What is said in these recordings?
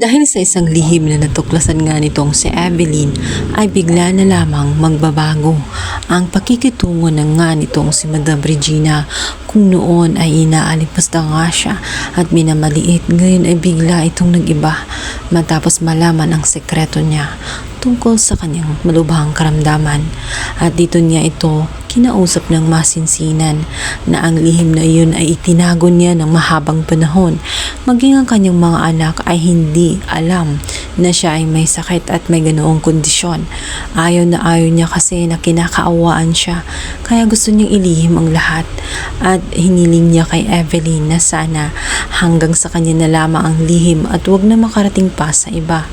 Dahil sa isang lihim na natuklasan nga nitong si Evelyn ay bigla na lamang magbabago ang pakikitungo na nga nitong si Madam Regina. Kung noon ay inaalipasta nga siya at minamaliit, ngayon ay bigla itong nag-iba matapos malaman ang sekreto niya tungkol sa kanyang malubhang karamdaman. At dito niya ito kinausap ng masinsinan na ang lihim na iyon ay itinago niya ng mahabang panahon. Maging ang kanyang mga anak ay hindi alam na siya ay may sakit at may ganoong kondisyon. Ayaw niya kasi na kinakaawaan siya, kaya gusto niyang ilihim ang lahat at hiniling niya kay Evelyn na sana hanggang sa kanya na lamang ang lihim at wag na makarating pa sa iba.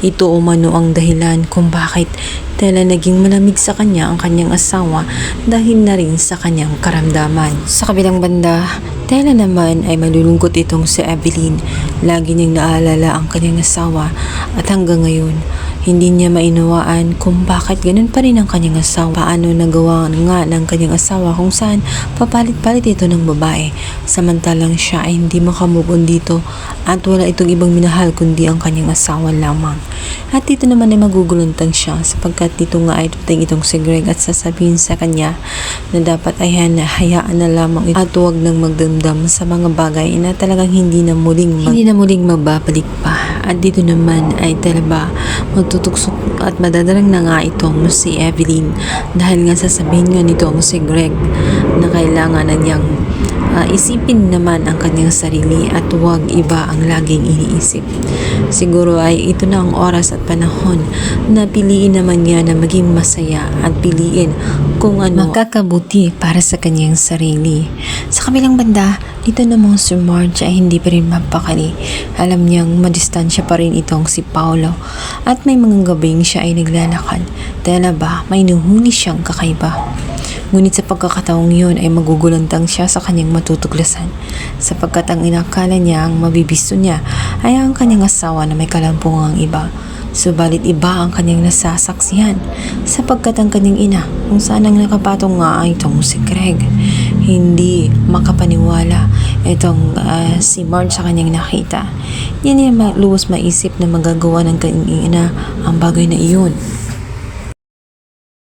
Ito umano ang dahilan kung bakit tela naging malamig sa kanya ang kanyang asawa dahil na rin sa kanyang karamdaman. Sa kabilang banda, tela naman ay malulungkot itong si Evelyn. Lagi niyang naalala ang kanyang asawa at hanggang ngayon, hindi niya mainawaan kung bakit ganun pa rin ang kanyang asawa. Paano nagawa nga ng kanyang asawa kung saan papalit-palit ito ng babae. Samantalang siya ay hindi makamove on dito at wala itong ibang minahal kundi ang kanyang asawa lamang. At dito naman ay maguguluntang siya sapagkat dito nga ay tuting itong si Greg at sasabihin sa kanya na dapat ay hayaan na lamang ito at huwag nang magdamdam sa mga bagay na talagang hindi na muling mababalik pa. At dito naman ay talaga magtutuksok at madadarang na nga itong si Evelyn dahil nga sasabihin nga nitong si Greg na kailangan na niyang isipin naman ang kanyang sarili at huwag iba ang laging iniisip. Siguro ay ito na ang oras at panahon na piliin naman niya na maging masaya at piliin kung ano makakabuti para sa kanyang sarili. Sa kabilang banda, ito namang si Marge ay hindi pa rin mapakali. Alam niyang madistansya pa rin itong si Paolo at may mga gabing siya ay naglalakad. Tela ba may nuhuli siyang kakaiba. Ngunit sa pagkakataong yun ay magugulantang siya sa kanyang matutuklasan sapagkat ang inakala niya ang mabibisto niya ay ang kanyang asawa na may kalampungang iba. Subalit iba ang kanyang nasasaksihan sapagkat ang kanyang ina kung saan ang nakapatong nga ay itong si Greg. Hindi makapaniwala itong si Marge sa kanyang nakita. Yan niya luwas maisip na magagawa ng kanyang ina ang bagay na iyon.